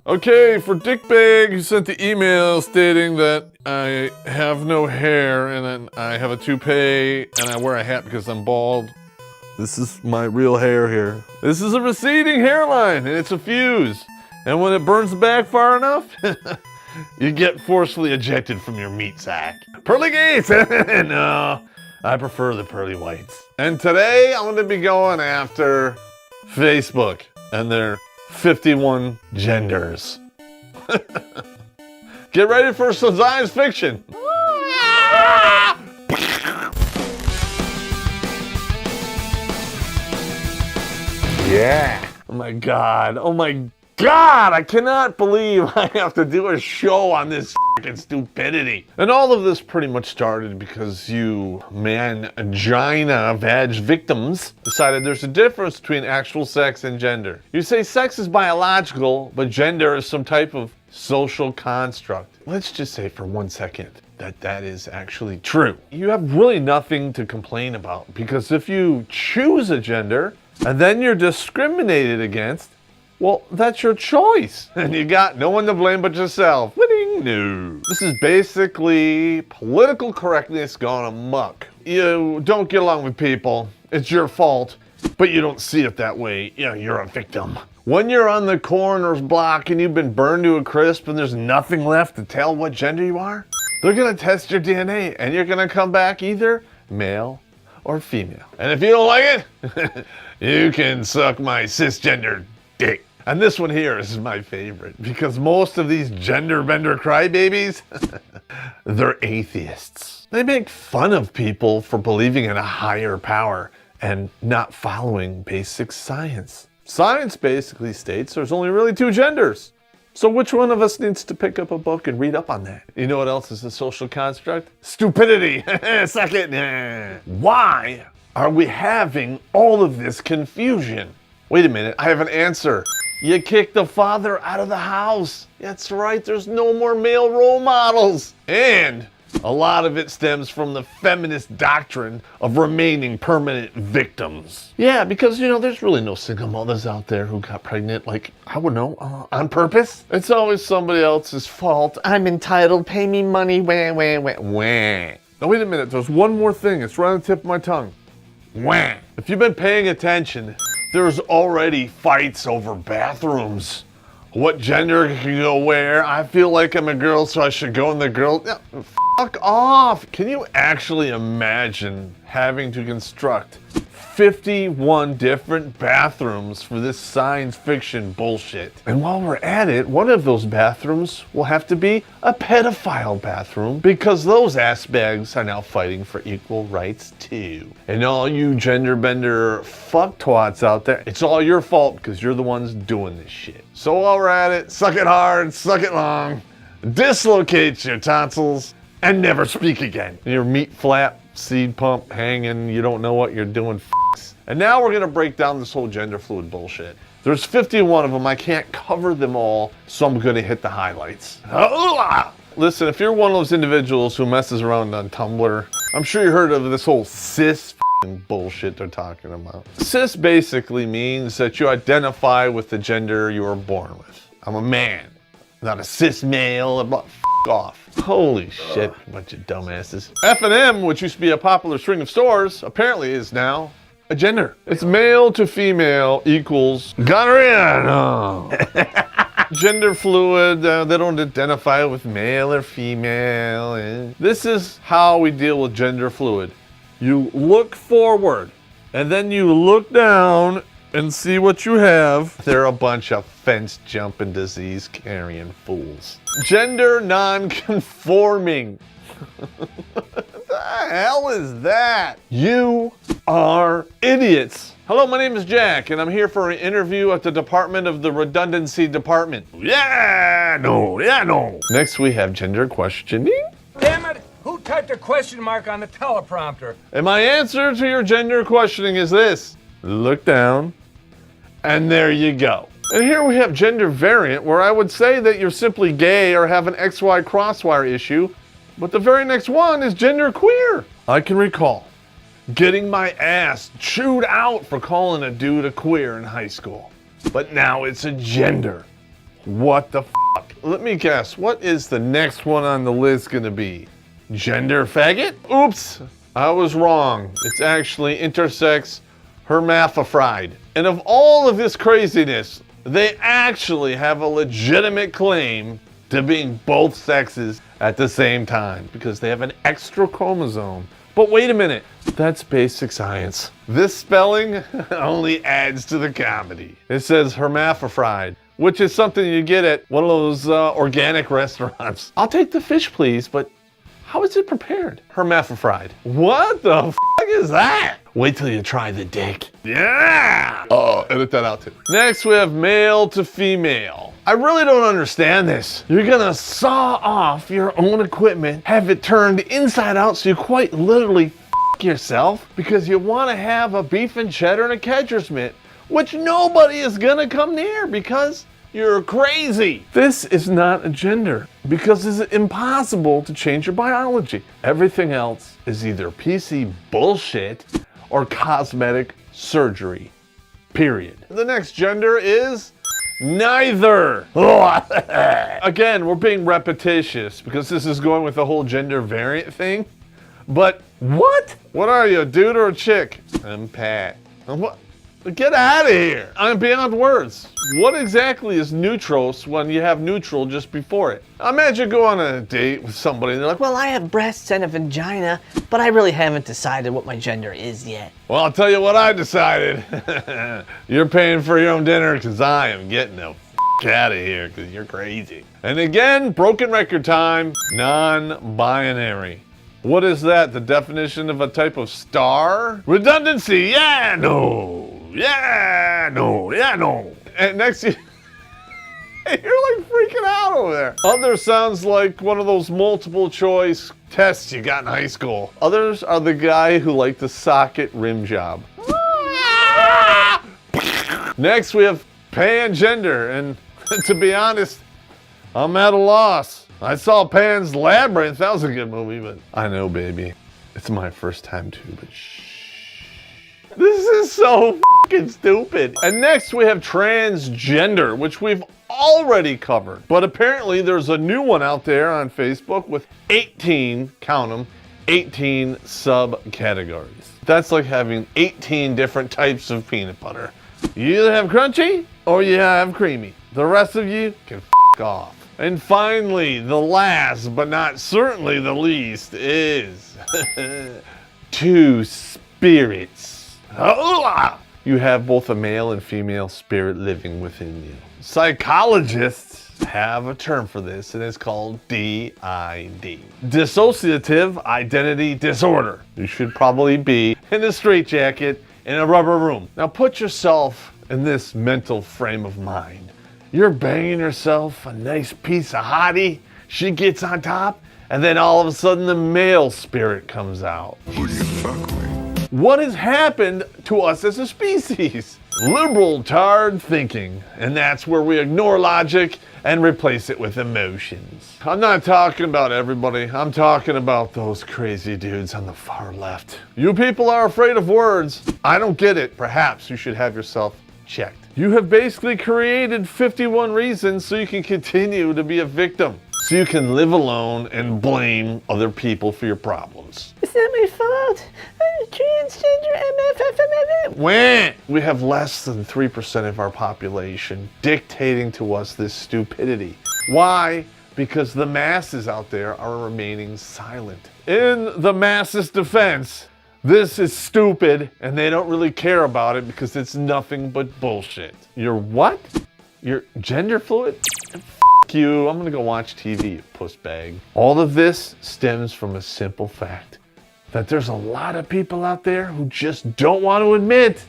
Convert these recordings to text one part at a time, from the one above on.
Okay, for Dick Bag, who sent the email stating that I have no hair and then I have a toupee and I wear a hat because I'm bald. This is my real hair here. This is a receding hairline and it's a fuse. And when it burns back far enough, you get forcefully ejected from your meat sack. Pearly gates! No, I prefer the pearly whites. And today I'm going to be going after Facebook and their 51 genders. Get ready for some science fiction. Yeah. Oh my God. Oh my God. I cannot believe I have to do a show on this fucking stupidity. And all of this pretty much started because you mangina vag victims decided there's a difference between actual sex and gender. You say sex is biological, but gender is some type of social construct. Let's just say for 1 second that is actually true. You have really nothing to complain about because if you choose a gender and then you're discriminated against, well, that's your choice. And you got no one to blame but yourself. Winning news. This is basically political correctness gone amok. You don't get along with people. It's your fault, but you don't see it that way. You're a victim. When you're on the coroner's block and you've been burned to a crisp and there's nothing left to tell what gender you are, they're gonna test your DNA and you're gonna come back either male or female. And if you don't like it, you can suck my cisgender dick. And this one here is my favorite because most of these gender bender crybabies, they're atheists. They make fun of people for believing in a higher power and not following basic science. Science basically states there's only really 2 genders. So which one of us needs to pick up a book and read up on that? You know what else is a social construct? Stupidity. Suck it. Why are we having all of this confusion? Wait a minute, I have an answer. You kicked the father out of the house. That's right, there's no more male role models. And a lot of it stems from the feminist doctrine of remaining permanent victims. Yeah, because, there's really no single mothers out there who got pregnant, I would know, on purpose. It's always somebody else's fault. I'm entitled, pay me money, wah, wah, wah, wah. Now wait a minute, there's one more thing. It's right on the tip of my tongue. Wah. If you've been paying attention, there's already fights over bathrooms. What gender can you go where? I feel like I'm a girl, so I should go in the girl. Fuck off. Can you actually imagine having to construct 51 different bathrooms for this science fiction bullshit? And while we're at it, one of those bathrooms will have to be a pedophile bathroom because those ass bags are now fighting for equal rights too. And all you gender bender fucktwats out there, it's all your fault because you're the ones doing this shit. So while we're at it, suck it hard, suck it long, dislocate your tonsils, and never speak again. Your meat flap, seed pump hanging, you don't know what you're doing. And now we're gonna break down this whole gender fluid bullshit. There's 51 of them, I can't cover them all, so I'm gonna hit the highlights. Listen, if you're one of those individuals who messes around on Tumblr, I'm sure you heard of this whole cis bullshit they're talking about. Cis basically means that you identify with the gender you were born with. I'm a man, not a cis male, off. Holy shit, bunch of dumbasses. F&M, which used to be a popular string of stores, apparently is now a gender. It's male to female equals gonorrhea. No. Gender fluid, they don't identify with male or female. This is how we deal with gender fluid. You look forward, and then you look down and see what you have. They're a bunch of fence-jumping, disease-carrying fools. Gender non-conforming. What the hell is that? You are idiots. Hello, my name is Jack, and I'm here for an interview at the Department of the Redundancy Department. Yeah, no. Next, we have gender questioning. Damn it! Who typed a question mark on the teleprompter? And my answer to your gender questioning is this. Look down, and there you go. And here we have gender variant, where I would say that you're simply gay or have an XY crosswire issue, but the very next one is gender queer. I can recall getting my ass chewed out for calling a dude a queer in high school, but now it's a gender. What the fuck? Let me guess, what is the next one on the list gonna be? Gender faggot? Oops, I was wrong. It's actually intersex hermaphrodite. And of all of this craziness, they actually have a legitimate claim to being both sexes at the same time because they have an extra chromosome. But wait a minute, that's basic science. This spelling only adds to the comedy. It says hermaphrodite, which is something you get at one of those organic restaurants. I'll take the fish, please, but how is it prepared? Hermaphrodite. What the fuck is that? Wait till you try the dick. Yeah! Oh, edit that out too. Next, we have male to female. I really don't understand this. You're gonna saw off your own equipment, have it turned inside out so you quite literally fuck yourself because you wanna have a beef and cheddar and a catcher's mitt, which nobody is gonna come near because you're crazy. This is not a gender because it's impossible to change your biology. Everything else is either PC bullshit or cosmetic surgery, period. The next gender is neither. Again, we're being repetitious because this is going with the whole gender variant thing. But what? What are you, a dude or a chick? I'm Pat. What? Get out of here. I'm beyond words. What exactly is neutros when you have neutral just before it? Imagine go on a date with somebody and they're like, Well, I have breasts and a vagina, but I really haven't decided what my gender is yet. well, I'll tell you what I decided. You're paying for your own dinner because I am getting the f out of here because you're crazy. And again, broken record time, non-binary. What is that? The definition of a type of star? Redundancy, yeah, no. Yeah, no, yeah, no. And next, you're like freaking out over there. Other sounds like one of those multiple choice tests you got in high school. Others are the guy who liked the socket rim job. Next, we have pangender, and to be honest, I'm at a loss. I saw Pan's Labyrinth. That was a good movie, but I know, baby. It's my first time too, but shh. This is so fucking stupid. And next we have transgender, which we've already covered. But apparently there's a new one out there on Facebook with 18, count them, 18 subcategories. That's like having 18 different types of peanut butter. You either have crunchy or you have creamy. The rest of you can f off. And finally, the last but not certainly the least is two spirits. You have both a male and female spirit living within you. Psychologists have a term for this, and it's called DID. Dissociative Identity Disorder. You should probably be in a straitjacket in a rubber room. Now put yourself in this mental frame of mind. You're banging yourself a nice piece of hottie, she gets on top, and then all of a sudden the male spirit comes out. Who do you fuck with? What has happened to us as a species? Liberal tard thinking, and that's where we ignore logic and replace it with emotions. I'm not talking about everybody, I'm talking about those crazy dudes on the far left. You people are afraid of words. I don't get it. Perhaps you should have yourself checked. You have basically created 51 reasons so you can continue to be a victim. So you can live alone and blame other people for your problems. It's not my fault. I'm transgender MFFMF. When we have less than 3% of our population dictating to us this stupidity. Why? Because the masses out there are remaining silent. In the masses' defense, this is stupid and they don't really care about it because it's nothing but bullshit. You're what? You're gender fluid? You, I'm gonna go watch TV, you puss bag. All of this stems from a simple fact that there's a lot of people out there who just don't want to admit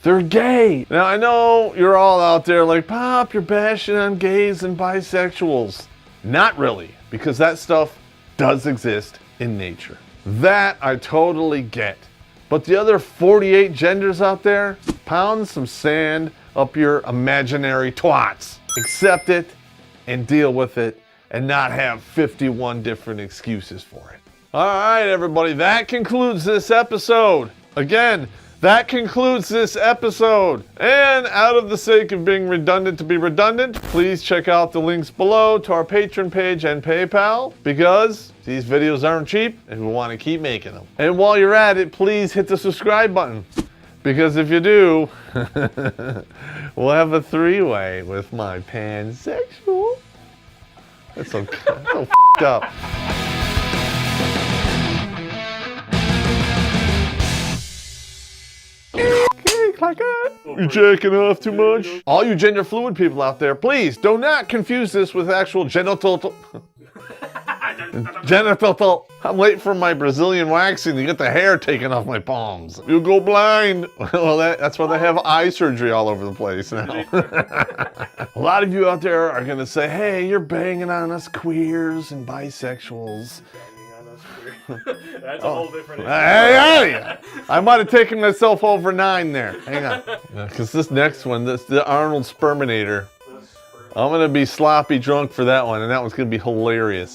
they're gay. Now I know you're all out there like, Pop, you're bashing on gays and bisexuals. Not really, because that stuff does exist in nature. That I totally get. But the other 48 genders out there, pound some sand up your imaginary twats. Accept it and deal with it and not have 51 different excuses for it. All right, everybody, that concludes this episode. Again, That concludes this episode. And out of the sake of being redundant to be redundant, please check out the links below to our Patreon page and PayPal, because these videos aren't cheap and we want to keep making them. And while you're at it, please hit the subscribe button, because if you do, we'll have a three-way with my pansexual. That's so f***ed up. You jacking off too much? All you gender fluid people out there, please do not confuse this with actual genital. Genital. I'm late for my Brazilian waxing to get the hair taken off my palms. You'll go blind. Well, that's why they have eye surgery all over the place now. A lot of you out there are gonna say, hey, you're banging on us queers and bisexuals. That's a whole different issue. Hey! I might have taken myself over 9 there. Hang on. Because this next one, the Arnold Sperminator, I'm going to be sloppy drunk for that one, and that one's going to be hilarious.